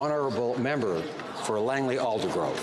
Honourable member for Langley Aldergrove.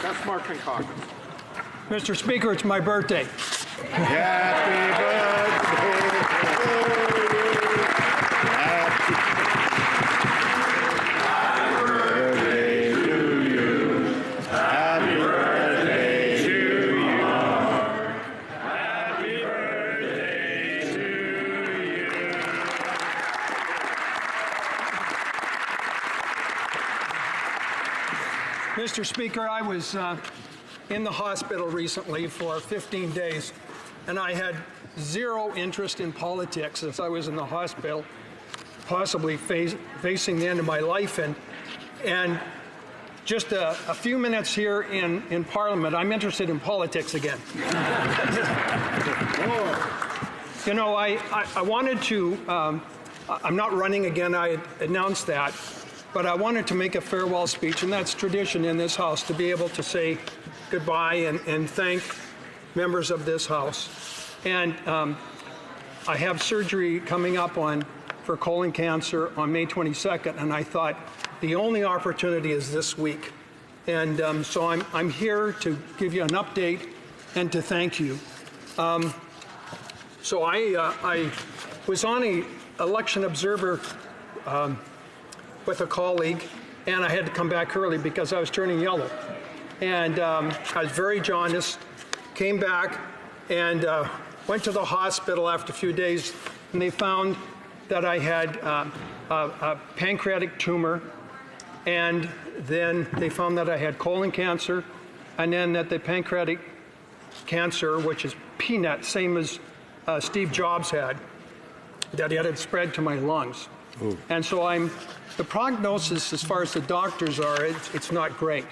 That's Mark in caucus. Mr. Speaker, it's my birthday. Happy birthday to you. Happy birthday to you. Happy birthday to you. Mr. Speaker, I was in the hospital recently for 15 days, and I had zero interest in politics as I was in the hospital, possibly facing the end of my life. And just a few minutes here in Parliament, I'm interested in politics again. You know, I wanted to, I'm not running again, I announced that, but I wanted to make a farewell speech, and that's tradition in this House, to be able to say goodbye and thank members of this House. And I have surgery coming up for colon cancer on May 22nd, and I thought the only opportunity is this week. And so I'm here to give you an update and to thank you. So I was on an election observer with a colleague, and I had to come back early because I was turning yellow. And I was very jaundiced, came back, and went to the hospital after a few days, and they found that I had a pancreatic tumor, and then they found that I had colon cancer, and then that the pancreatic cancer, which is peanut, same as Steve Jobs had, that it had spread to my lungs. Ooh. And so the prognosis, as far as the doctors are, it's not great.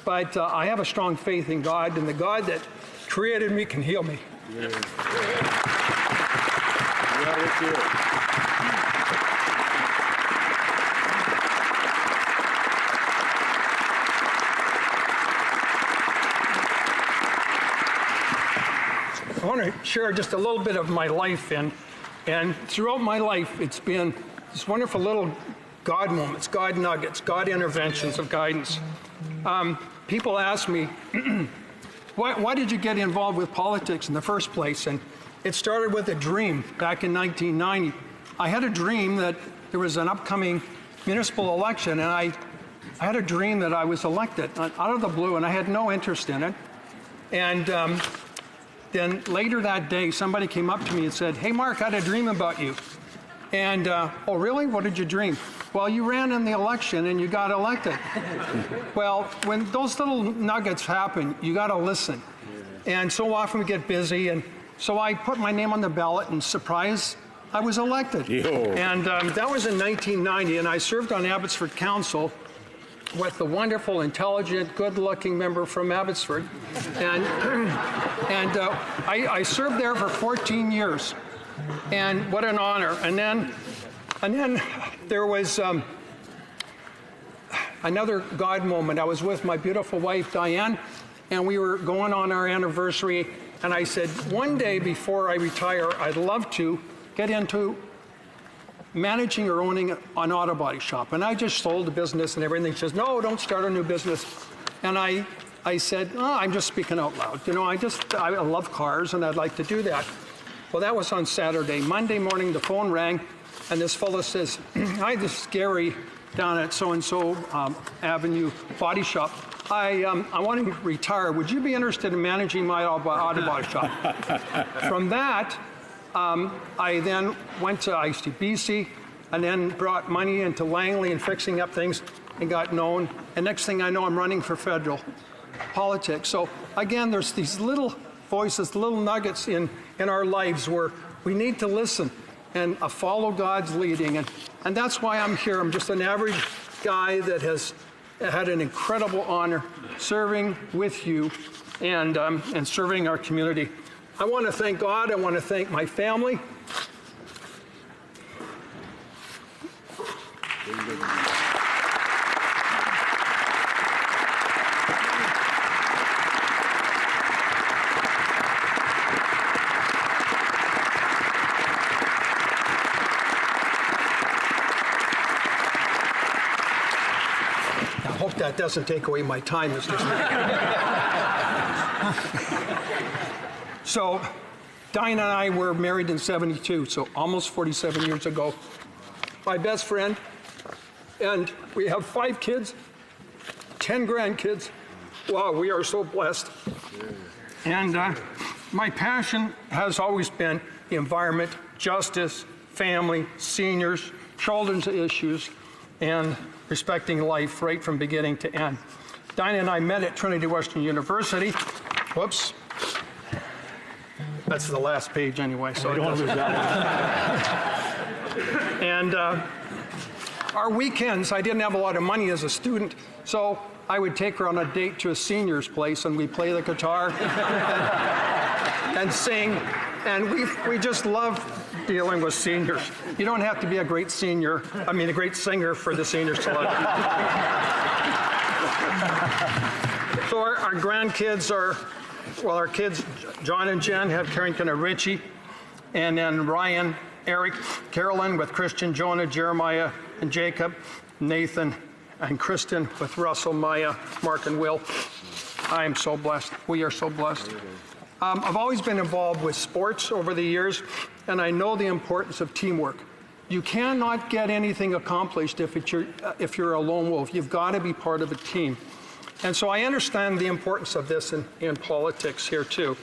But I have a strong faith in God, and the God that created me can heal me. Yeah. I want to share just a little bit of my life, and throughout my life, it's been this wonderful little God moments, God nuggets, God interventions of guidance. People ask me, why did you get involved with politics in the first place? And it started with a dream back in 1990. I had a dream that there was an upcoming municipal election, and I had a dream that I was elected out of the blue, and I had no interest in it. And then later that day, somebody came up to me and said, "Hey, Mark, I had a dream about you." And, "Oh, really? What did you dream?" "Well, you ran in the election and you got elected." Well, when those little nuggets happen, you got to listen. And so often we get busy, and so I put my name on the ballot, and surprise, I was elected. Yo. And that was in 1990, and I served on Abbotsford Council with the wonderful, intelligent, good-looking member from Abbotsford. And I served there for 14 years. And what an honor. And then there was another God moment. I was with my beautiful wife, Diane, and we were going on our anniversary, and I said, one day before I retire, I'd love to get into managing or owning an auto body shop. And I just sold the business and everything. She says, "No, don't start a new business." And I said, "Oh, I'm just speaking out loud. You know, I love cars, and I'd like to do that." Well, that was on Saturday. Monday morning, the phone rang, and this fellow says, "Hi, this is Gary down at so-and-so Avenue Body Shop. I want to retire. Would you be interested in managing my auto body shop?" From that, I then went to ICBC, and then brought money into Langley and fixing up things, and got known. And next thing I know, I'm running for federal politics. So again, there's these little voices, little nuggets in in our lives where we need to listen and follow God's leading. And that's why I'm here. I'm just an average guy that has had an incredible honor serving with you and serving our community. I want to thank God. I want to thank my family. I hope that doesn't take away my time, Mr. Speaker. So, Diane and I were married in '72, so almost 47 years ago. My best friend, and we have 5 kids, 10 grandkids. Wow, we are so blessed. And my passion has always been the environment, justice, family, seniors, children's issues, and respecting life right from beginning to end. Dinah and I met at Trinity Western University. Whoops. That's the last page anyway, so don't lose that one. And our weekends, I didn't have a lot of money as a student, so I would take her on a date to a senior's place, and we'd play the guitar and sing, and we just love dealing with seniors. You don't have to be a great singer for the seniors to love you. So our grandkids are, well, our kids, John and Jen, have Carrington and Richie, and then Ryan, Eric, Carolyn with Christian, Jonah, Jeremiah, and Jacob, Nathan, and Kristen with Russell, Maya, Mark, and Will. I am so blessed. We are so blessed. I've always been involved with sports over the years, and I know the importance of teamwork. You cannot get anything accomplished if you're a lone wolf. You've got to be part of a team. And so I understand the importance of this in politics here too.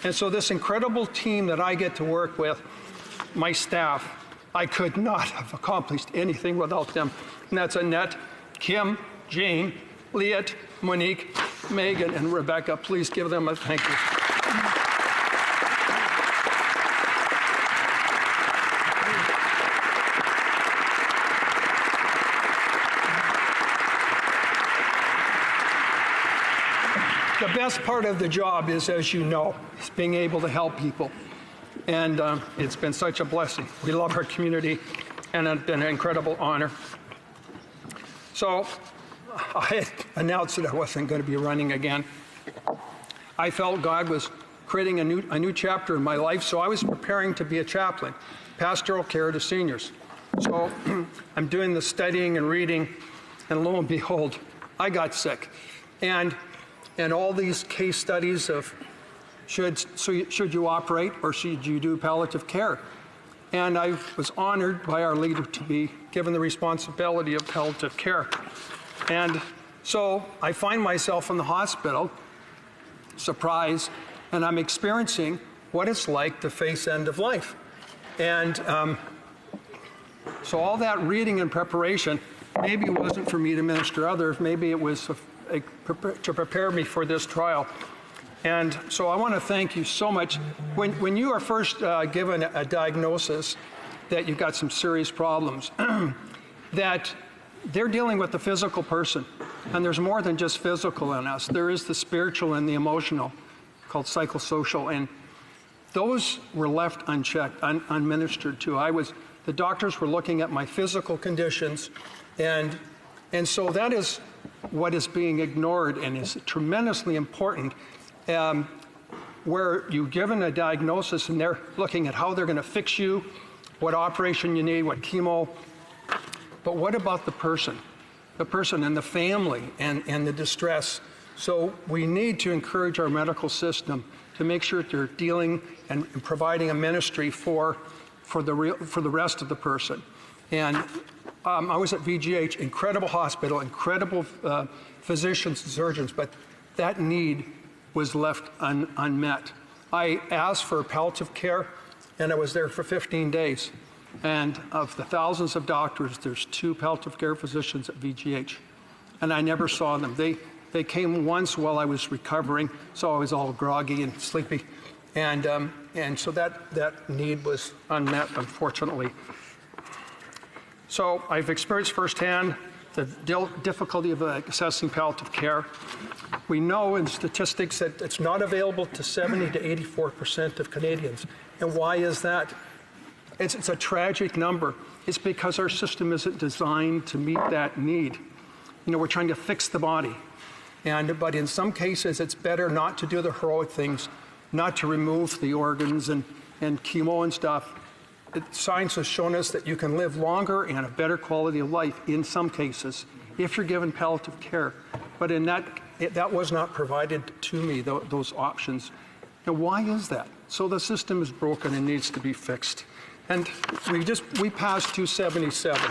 And so this incredible team that I get to work with, my staff, I could not have accomplished anything without them. And that's Annette, Kim, Jane, Liet, Monique, Megan, and Rebecca. Please give them a thank you. The best part of the job is, as you know, is being able to help people. And it's been such a blessing. We love our community, and it's been an incredible honor. So I had announced that I wasn't going to be running again. I felt God was creating a new chapter in my life, so I was preparing to be a chaplain, pastoral care to seniors. So I'm doing the studying and reading, and lo and behold, I got sick. And all these case studies of should you operate or should you do palliative care? And I was honored by our leader to be given the responsibility of palliative care. And so I find myself in the hospital, surprised, and I'm experiencing what it's like to face end of life. And so all that reading and preparation, maybe it wasn't for me to minister to others, maybe it was to prepare me for this trial. And so I want to thank you so much. When you are first given a diagnosis that you've got some serious problems, that they're dealing with the physical person. And there's more than just physical in us. There is the spiritual and the emotional, called psychosocial. And those were left unchecked, unministered to. The doctors were looking at my physical conditions, and so that is what is being ignored and is tremendously important, where you're given a diagnosis and they're looking at how they're going to fix you, what operation you need, what chemo. But what about the person and the family and the distress? So we need to encourage our medical system to make sure that they're dealing and providing a ministry for the rest of the person. And I was at VGH, incredible hospital, incredible physicians and surgeons, but that need was left unmet. I asked for palliative care, and I was there for 15 days. And of the thousands of doctors, there's 2 palliative care physicians at VGH, and I never saw them. They came once while I was recovering, so I was all groggy and sleepy. And so that need was unmet, unfortunately. So I've experienced firsthand the difficulty of accessing palliative care. We know in statistics that it's not available to 70 to 84% of Canadians. And why is that? It's a tragic number. It's because our system isn't designed to meet that need. You know, we're trying to fix the body. But in some cases, it's better not to do the heroic things, not to remove the organs and chemo and stuff. Science has shown us that you can live longer and a better quality of life in some cases if you're given palliative care. But in that was not provided to me, those options. Now, why is that? So the system is broken and needs to be fixed. And we passed 277.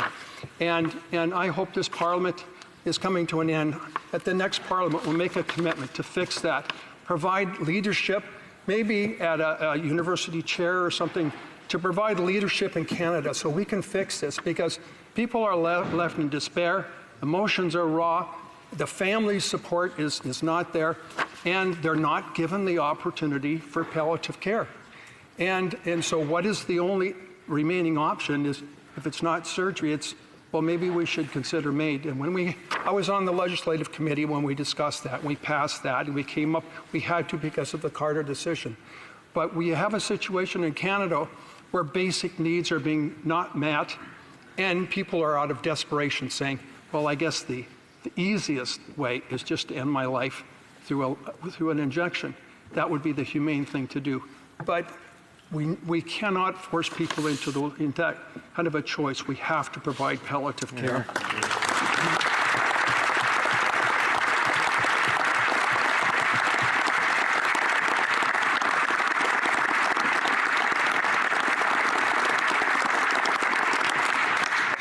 And I hope this Parliament is coming to an end. At the next Parliament, we'll make a commitment to fix that. Provide leadership, maybe at a university chair or something, to provide leadership in Canada so we can fix this, because people are left in despair, emotions are raw, the family support is not there, and they're not given the opportunity for palliative care. And so what is the only remaining option is, if it's not surgery, it's, well, maybe we should consider MAID. And I was on the legislative committee when we discussed that, and we passed that, and we had to because of the Carter decision. But we have a situation in Canada where basic needs are being not met, and people are out of desperation saying, well, I guess the easiest way is just to end my life through an injection. That would be the humane thing to do. But we cannot force people into that kind of a choice. We have to provide palliative care.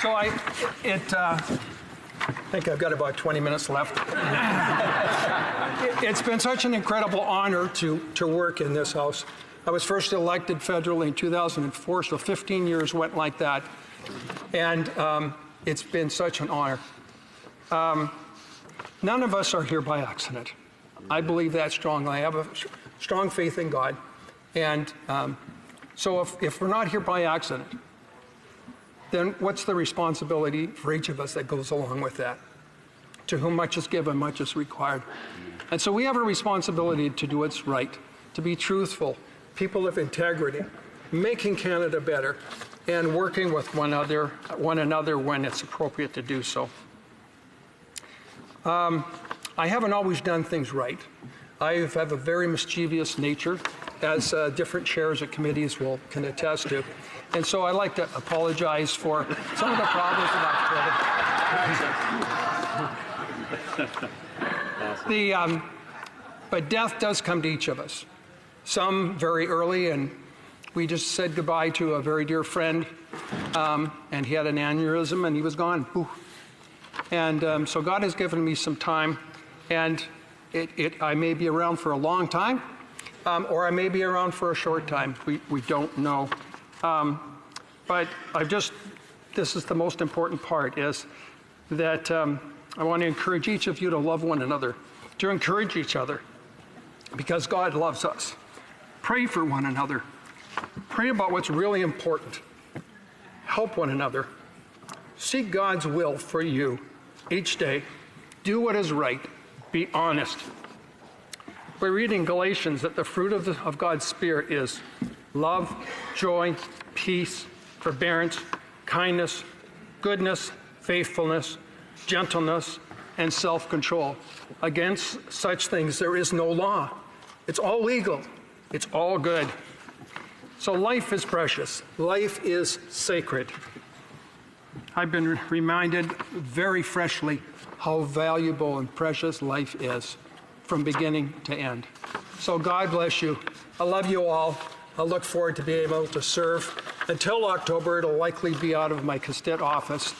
So I think I've got about 20 minutes left. It's been such an incredible honor to work in this House. I was first elected federally in 2004, so 15 years went like that. And it's been such an honor. None of us are here by accident. I believe that strongly. I have a strong faith in God. And so if we're not here by accident, then what's the responsibility for each of us that goes along with that? To whom much is given, much is required. And so we have a responsibility to do what's right, to be truthful, people of integrity, making Canada better, and working with one another when it's appropriate to do so. I haven't always done things right. I have a very mischievous nature, as different chairs of committees can attest to. And so I'd like to apologize for some of the problems that I've created. But death does come to each of us. Some very early, and we just said goodbye to a very dear friend, and he had an aneurysm and he was gone. Ooh. And so God has given me some time, and I may be around for a long time, or I may be around for a short time. We don't know. But this is the most important part, is that I want to encourage each of you to love one another, to encourage each other, because God loves us. Pray for one another. Pray about what's really important. Help one another. Seek God's will for you each day. Do what is right. Be honest. We read in Galatians that the fruit of God's Spirit is love, joy, peace, forbearance, kindness, goodness, faithfulness, gentleness, and self-control. Against such things there is no law. It's all legal. It's all good. So life is precious. Life is sacred. I've been reminded very freshly how valuable and precious life is from beginning to end. So God bless you. I love you all. I look forward to being able to serve. Until October, it'll likely be out of my Castett office,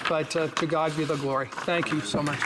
but to God be the glory. Thank you so much.